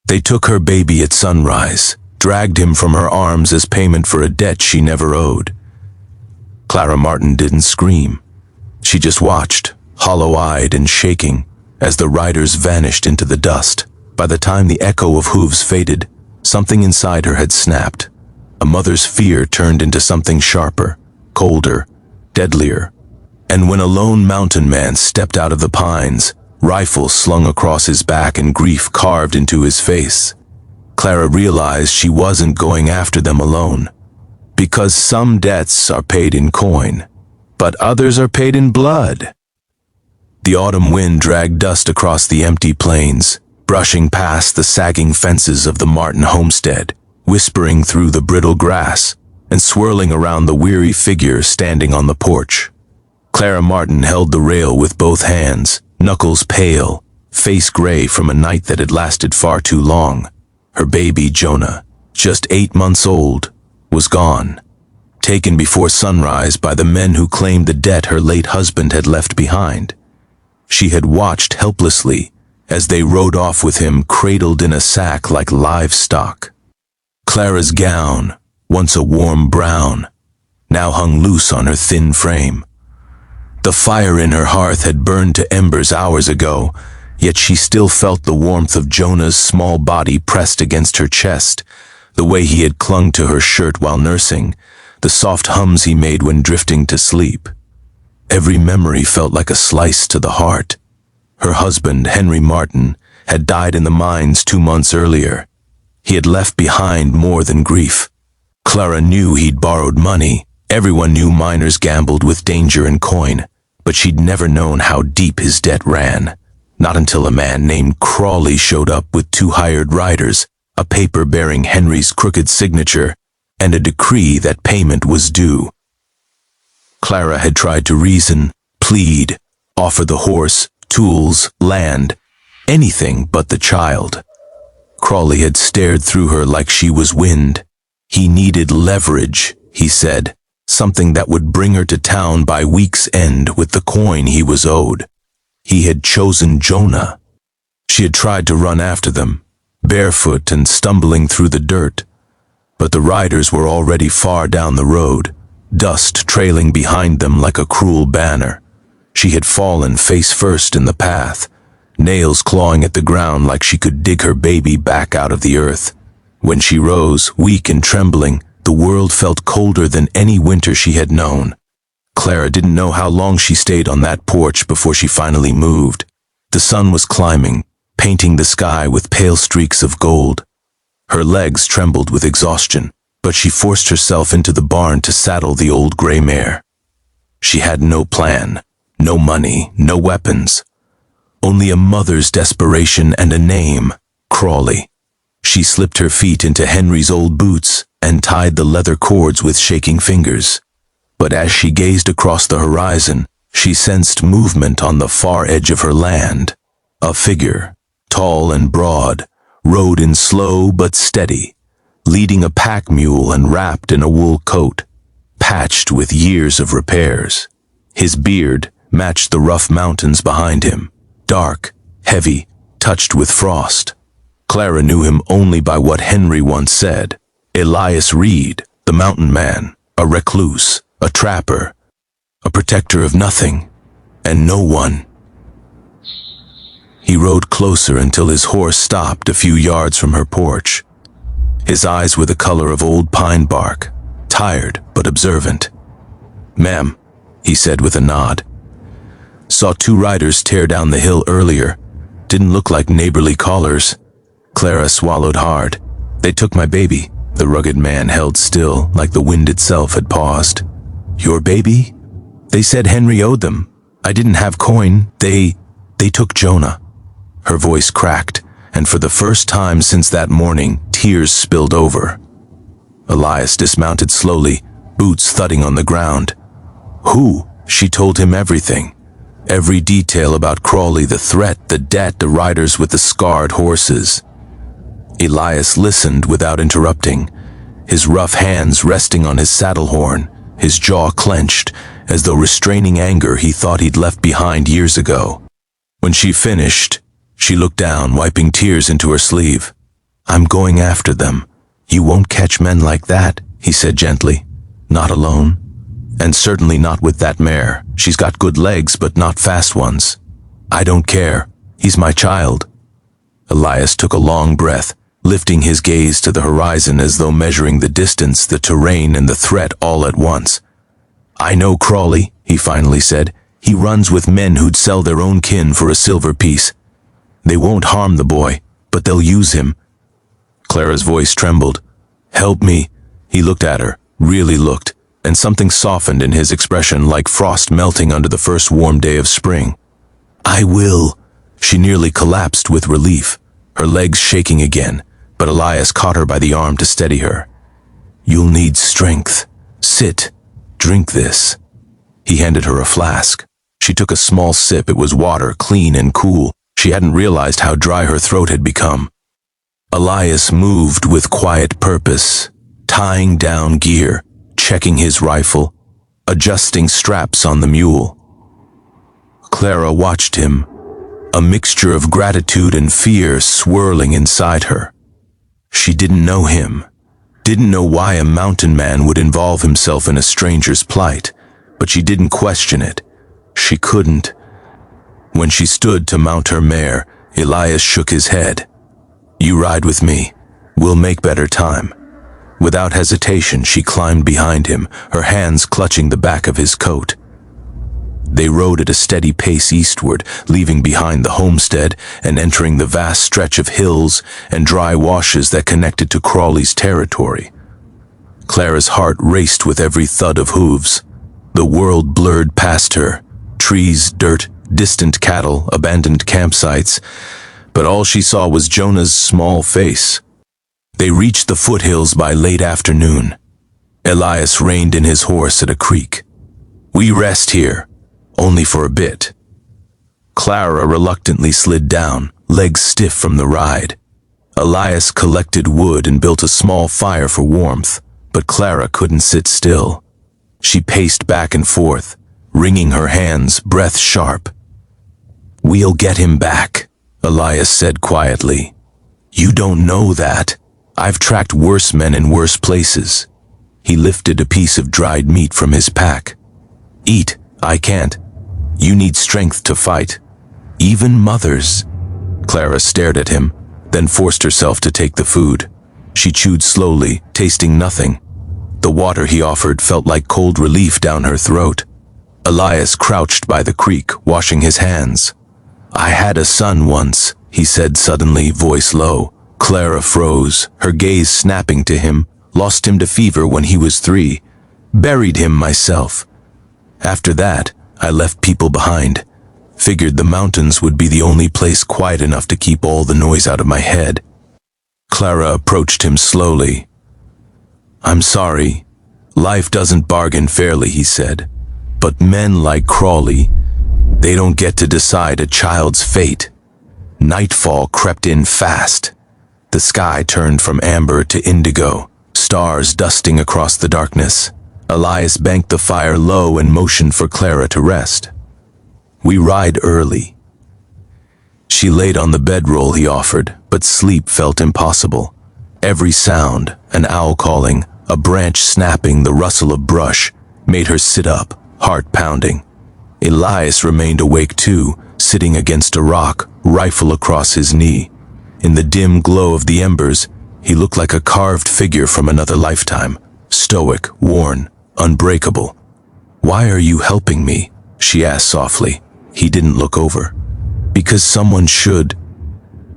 They took her baby at sunrise, dragged him from her arms as payment for a debt she never owed. Clara Martin didn't scream. She just watched, hollow-eyed and shaking, as the riders vanished into the dust. By the time the echo of hooves faded, something inside her had snapped. A mother's fear turned into something sharper, colder, deadlier. And when a lone mountain man stepped out of the pines, rifle slung across his back and grief carved into his face, Clara realized she wasn't going after them alone. Because some debts are paid in coin, but others are paid in blood. The autumn wind dragged dust across the empty plains, brushing past the sagging fences of the Martin homestead, whispering through the brittle grass, and swirling around the weary figure standing on the porch. Clara Martin held the rail with both hands, knuckles pale, face gray from a night that had lasted far too long. Her baby, Jonah, just 8 months old, was gone, taken before sunrise by the men who claimed the debt her late husband had left behind. She had watched helplessly as they rode off with him cradled in a sack like livestock. Clara's gown, once a warm brown, now hung loose on her thin frame. The fire in her hearth had burned to embers hours ago, yet she still felt the warmth of Jonah's small body pressed against her chest, the way he had clung to her shirt while nursing, the soft hums he made when drifting to sleep. Every memory felt like a slice to the heart. Her husband, Henry Martin, had died in the mines 2 months earlier. He had left behind more than grief. Clara knew he'd borrowed money. Everyone knew miners gambled with danger and coin, but she'd never known how deep his debt ran. Not until a man named Crawley showed up with 2 hired riders, a paper bearing Henry's crooked signature, and a decree that payment was due. Clara had tried to reason, plead, offer the horse, tools, land, anything but the child. Crawley had stared through her like she was wind. He needed leverage, he said, something that would bring her to town by week's end with the coin he was owed. He had chosen Jonah. She had tried to run after them, barefoot and stumbling through the dirt, but the riders were already far down the road, dust trailing behind them like a cruel banner. She had fallen face first in the path, nails clawing at the ground like she could dig her baby back out of the earth. When she rose, weak and trembling, the world felt colder than any winter she had known. Clara didn't know how long she stayed on that porch before she finally moved. The sun was climbing, painting the sky with pale streaks of gold. Her legs trembled with exhaustion, but she forced herself into the barn to saddle the old gray mare. She had no plan, no money, no weapons. Only a mother's desperation and a name, Crawley. She slipped her feet into Henry's old boots and tied the leather cords with shaking fingers. But as she gazed across the horizon, she sensed movement on the far edge of her land. A figure, tall and broad, rode in slow but steady, leading a pack mule and wrapped in a wool coat, patched with years of repairs. His beard matched the rough mountains behind him, dark, heavy, touched with frost. Clara knew him only by what Henry once said. Elias Reed, the mountain man, a recluse, a trapper, a protector of nothing and no one. He rode closer until his horse stopped a few yards from her porch. His eyes were the color of old pine bark, tired but observant. "Ma'am," he said with a nod. "Saw 2 riders tear down the hill earlier. Didn't look like neighborly callers." Clara swallowed hard. "They took my baby." The rugged man held still, like the wind itself had paused. "Your baby?" "They said Henry owed them. I didn't have coin. They took Jonah." Her voice cracked, and for the first time since that morning, tears spilled over. Elias dismounted slowly, boots thudding on the ground. "Who?" She told him everything. Every detail about Crawley, the threat, the debt, the riders with the scarred horses. Elias listened without interrupting, his rough hands resting on his saddle horn, his jaw clenched, as though restraining anger he thought he'd left behind years ago. When she finished, she looked down, wiping tears into her sleeve. I'm going after them. You won't catch men like that, he said gently. Not alone. And certainly not with that mare. She's got good legs, but not fast ones. I don't care. He's my child. Elias took a long breath, lifting his gaze to the horizon as though measuring the distance, the terrain, and the threat all at once. I know Crawley, he finally said. He runs with men who'd sell their own kin for a silver piece. They won't harm the boy, but they'll use him. Clara's voice trembled. Help me. He looked at her, really looked, and something softened in his expression like frost melting under the first warm day of spring. I will. She nearly collapsed with relief, her legs shaking again, but Elias caught her by the arm to steady her. You'll need strength. Sit. Drink this. He handed her a flask. She took a small sip. It was water, clean and cool. She hadn't realized how dry her throat had become. Elias moved with quiet purpose, tying down gear, checking his rifle, adjusting straps on the mule. Clara watched him, a mixture of gratitude and fear swirling inside her. She didn't know him, didn't know why a mountain man would involve himself in a stranger's plight, but she didn't question it. She couldn't. When she stood to mount her mare, Elias shook his head. You ride with me. We'll make better time. Without hesitation, she climbed behind him, her hands clutching the back of his coat. They rode at a steady pace eastward, leaving behind the homestead and entering the vast stretch of hills and dry washes that connected to Crawley's territory. Clara's heart raced with every thud of hooves. The world blurred past her, trees, dirt, distant cattle, abandoned campsites, but all she saw was Jonah's small face. They reached the foothills by late afternoon. Elias reined in his horse at a creek. We rest here, only for a bit. Clara reluctantly slid down, legs stiff from the ride. Elias collected wood and built a small fire for warmth, but Clara couldn't sit still. She paced back and forth, wringing her hands, breath sharp. We'll get him back, Elias said quietly. You don't know that. I've tracked worse men in worse places. He lifted a piece of dried meat from his pack. Eat. I can't. You need strength to fight. Even mothers. Clara stared at him, then forced herself to take the food. She chewed slowly, tasting nothing. The water he offered felt like cold relief down her throat. Elias crouched by the creek, washing his hands. I had a son once, he said suddenly, voice low. Clara froze, her gaze snapping to him. Lost him to fever when he was 3. Buried him myself. After that, I left people behind. Figured the mountains would be the only place quiet enough to keep all the noise out of my head. Clara approached him slowly. I'm sorry. Life doesn't bargain fairly, he said. But men like Crawley, they don't get to decide a child's fate. Nightfall crept in fast. The sky turned from amber to indigo, stars dusting across the darkness. Elias banked the fire low and motioned for Clara to rest. We ride early. She laid on the bedroll he offered, but sleep felt impossible. Every sound, an owl calling, a branch snapping, the rustle of brush, made her sit up, heart pounding. Elias remained awake too, sitting against a rock, rifle across his knee. In the dim glow of the embers, he looked like a carved figure from another lifetime, stoic, worn, unbreakable. Why are you helping me? She asked softly. He didn't look over. Because someone should.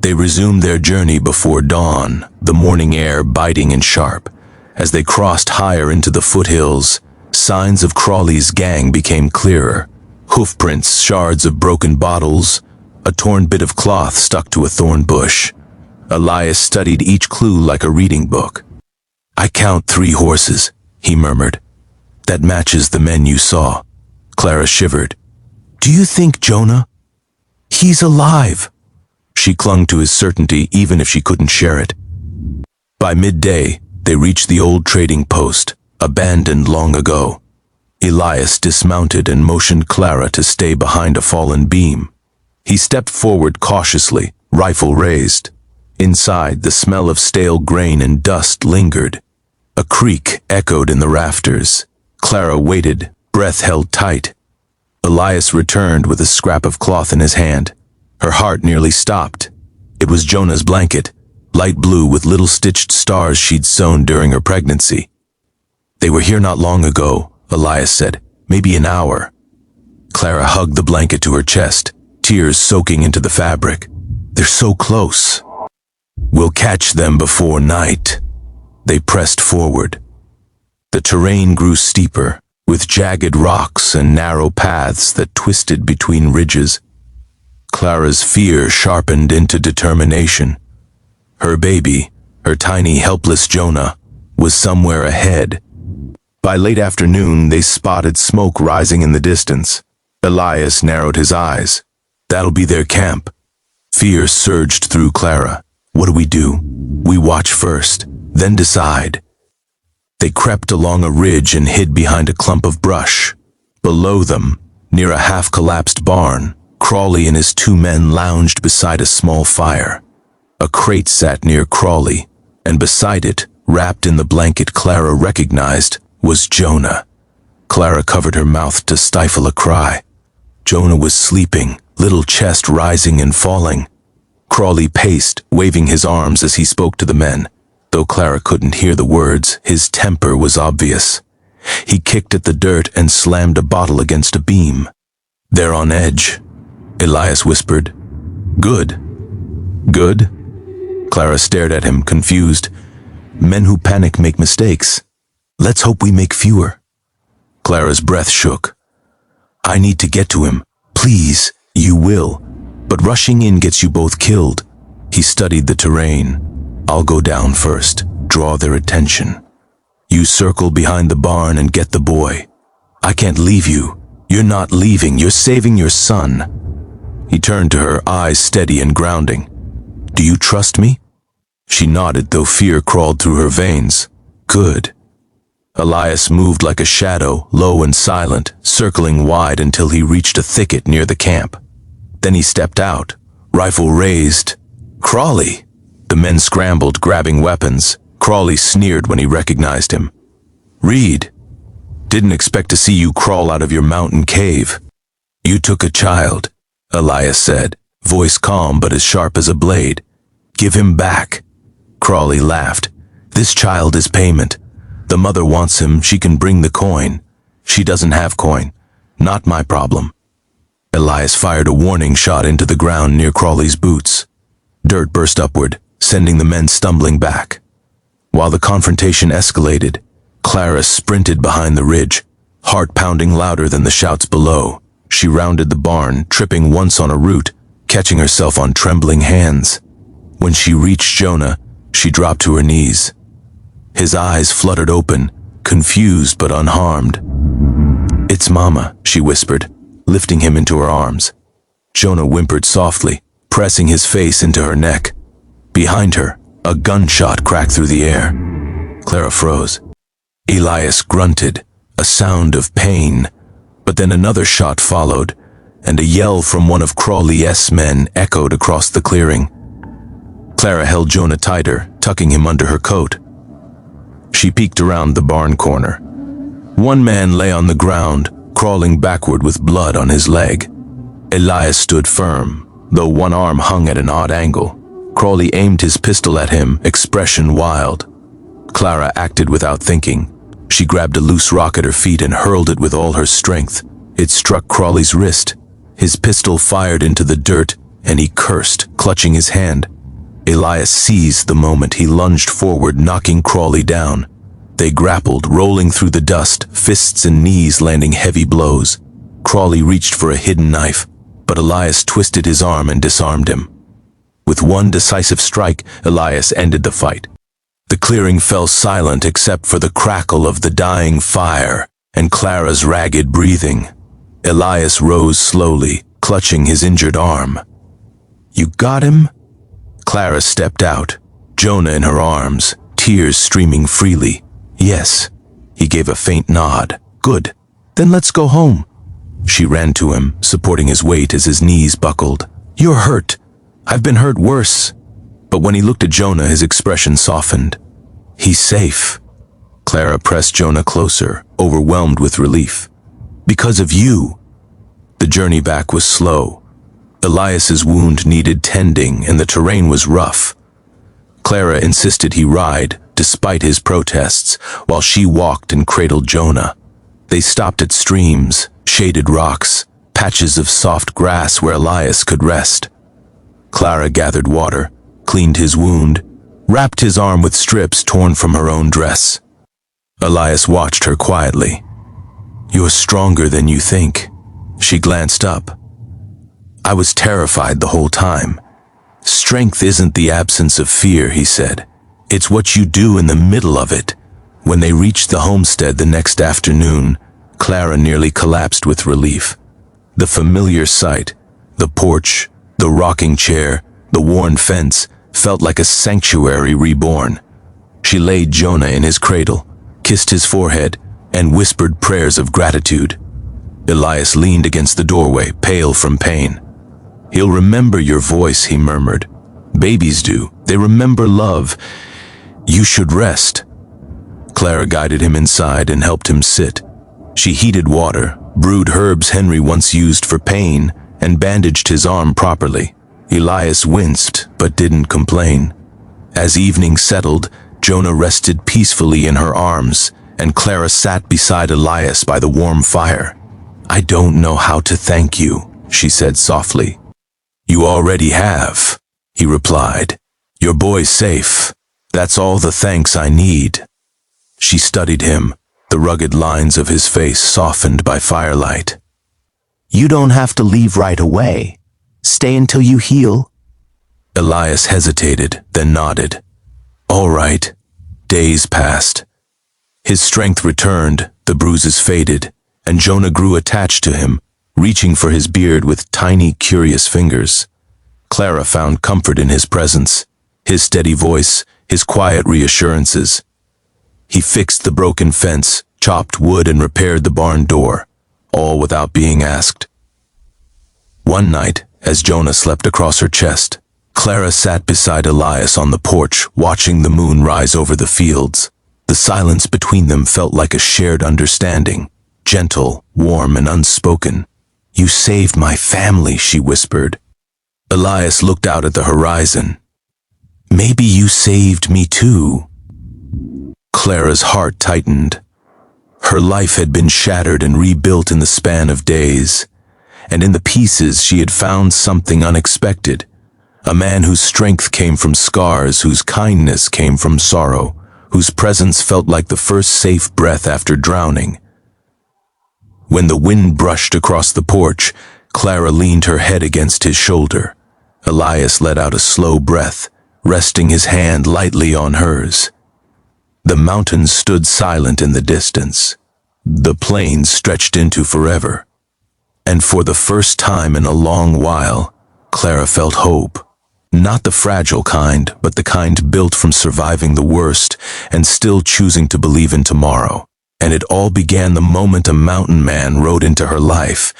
They resumed their journey before dawn, the morning air biting and sharp. As they crossed higher into the foothills, signs of Crawley's gang became clearer. Hoofprints, shards of broken bottles, a torn bit of cloth stuck to a thorn bush. Elias studied each clue like a reading book. I count 3 horses, he murmured. That matches the men you saw. Clara shivered. Do you think Jonah? He's alive. She clung to his certainty even if she couldn't share it. By midday, they reached the old trading post, abandoned long ago. Elias dismounted and motioned Clara to stay behind a fallen beam. He stepped forward cautiously, rifle raised. Inside, the smell of stale grain and dust lingered. A creak echoed in the rafters. Clara waited, breath held tight. Elias returned with a scrap of cloth in his hand. Her heart nearly stopped. It was Jonah's blanket, light blue with little stitched stars she'd sewn during her pregnancy. "They were here not long ago," Elias said. "Maybe an hour." Clara hugged the blanket to her chest, tears soaking into the fabric. "They're so close. We'll catch them before night." They pressed forward. The terrain grew steeper, with jagged rocks and narrow paths that twisted between ridges. Clara's fear sharpened into determination. Her baby, her tiny helpless Jonah, was somewhere ahead. By late afternoon, they spotted smoke rising in the distance. Elias narrowed his eyes. "That'll be their camp." Fear surged through Clara. "What do? We watch first, then decide." They crept along a ridge and hid behind a clump of brush. Below them, near a half-collapsed barn, Crawley and his 2 men lounged beside a small fire. A crate sat near Crawley, and beside it, wrapped in the blanket Clara recognized, was Jonah. Clara covered her mouth to stifle a cry. Jonah was sleeping, little chest rising and falling. Crawley paced, waving his arms as he spoke to the men. Though Clara couldn't hear the words, his temper was obvious. He kicked at the dirt and slammed a bottle against a beam. "They're on edge," Elias whispered. "Good. Good?" Clara stared at him, confused. "Men who panic make mistakes. Let's hope we make fewer." Clara's breath shook. "I need to get to him. Please, you will. But rushing in gets you both killed." He studied the terrain. "I'll go down first, draw their attention. You circle behind the barn and get the boy. I can't leave you. You're not leaving, you're saving your son." He turned to her, eyes steady and grounding. "Do you trust me?" She nodded, though fear crawled through her veins. "Good." Elias moved like a shadow, low and silent, circling wide until he reached a thicket near the camp. Then he stepped out, rifle raised. "Crawley!" The men scrambled, grabbing weapons. Crawley sneered when he recognized him. "Reed, didn't expect to see you crawl out of your mountain cave." "You took a child," Elias said, voice calm but as sharp as a blade. "Give him back." Crawley laughed. "This child is payment. The mother wants him, she can bring the coin. She doesn't have coin. Not my problem." Elias fired a warning shot into the ground near Crawley's boots. Dirt burst upward, sending the men stumbling back. While the confrontation escalated, Clara sprinted behind the ridge, heart pounding louder than the shouts below. She rounded the barn, tripping once on a root, catching herself on trembling hands. When she reached Jonah, she dropped to her knees. His eyes fluttered open, confused but unharmed. "It's Mama," she whispered, lifting him into her arms. Jonah whimpered softly, pressing his face into her neck. Behind her, a gunshot cracked through the air. Clara froze. Elias grunted, a sound of pain, but then another shot followed, and a yell from one of Crawley's men echoed across the clearing. Clara held Jonah tighter, tucking him under her coat. She peeked around the barn corner. One man lay on the ground, crawling backward with blood on his leg. Elias stood firm, though one arm hung at an odd angle. Crawley aimed his pistol at him, expression wild. Clara acted without thinking. She grabbed a loose rock at her feet and hurled it with all her strength. It struck Crawley's wrist. His pistol fired into the dirt, and he cursed, clutching his hand. Elias seized the moment. He lunged forward, knocking Crawley down. They grappled, rolling through the dust, fists and knees landing heavy blows. Crawley reached for a hidden knife, but Elias twisted his arm and disarmed him. With one decisive strike, Elias ended the fight. The clearing fell silent except for the crackle of the dying fire and Clara's ragged breathing. Elias rose slowly, clutching his injured arm. "You got him?" Clara stepped out, Jonah in her arms, tears streaming freely. "Yes." He gave a faint nod. "Good. Then let's go home." She ran to him, supporting his weight as his knees buckled. "You're hurt. I've been hurt worse." But when he looked at Jonah, his expression softened. "He's safe." Clara pressed Jonah closer, overwhelmed with relief. "Because of you." The journey back was slow. Elias's wound needed tending and the terrain was rough. Clara insisted he ride, despite his protests, while she walked and cradled Jonah. They stopped at streams, shaded rocks, patches of soft grass where Elias could rest. Clara gathered water, cleaned his wound, wrapped his arm with strips torn from her own dress. Elias watched her quietly. "You're stronger than you think." She glanced up. "I was terrified the whole time." "Strength isn't the absence of fear," he said. "It's what you do in the middle of it." When they reached the homestead the next afternoon, Clara nearly collapsed with relief. The familiar sight, the porch, the rocking chair, the worn fence, felt like a sanctuary reborn. She laid Jonah in his cradle, kissed his forehead, and whispered prayers of gratitude. Elias leaned against the doorway, pale from pain. "He'll remember your voice," he murmured. "Babies do. They remember love. You should rest." Clara guided him inside and helped him sit. She heated water, brewed herbs Henry once used for pain, and bandaged his arm properly. Elias winced, but didn't complain. As evening settled, Jonah rested peacefully in her arms, and Clara sat beside Elias by the warm fire. "I don't know how to thank you," she said softly. "You already have," he replied. "Your boy's safe. That's all the thanks I need." She studied him, the rugged lines of his face softened by firelight. "You don't have to leave right away. Stay until you heal." Elias hesitated, then nodded. "All right." Days passed. His strength returned, the bruises faded, and Jonah grew attached to him, reaching for his beard with tiny, curious fingers. Clara found comfort in his presence, his steady voice, his quiet reassurances. He fixed the broken fence, chopped wood, and repaired the barn door, all without being asked. One night, as Jonah slept across her chest, Clara sat beside Elias on the porch, watching the moon rise over the fields. The silence between them felt like a shared understanding, gentle, warm, and unspoken. "You saved my family," she whispered. Elias looked out at the horizon. "Maybe you saved me too." Clara's heart tightened. Her life had been shattered and rebuilt in the span of days, and in the pieces she had found something unexpected, a man whose strength came from scars, whose kindness came from sorrow, whose presence felt like the first safe breath after drowning. When the wind brushed across the porch, Clara leaned her head against his shoulder. Elias let out a slow breath, resting his hand lightly on hers. The mountains stood silent in the distance. The plains stretched into forever. And for the first time in a long while, Clara felt hope. Not the fragile kind, but the kind built from surviving the worst and still choosing to believe in tomorrow. And it all began the moment a mountain man rode into her life,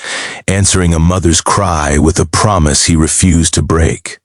answering a mother's cry with a promise he refused to break.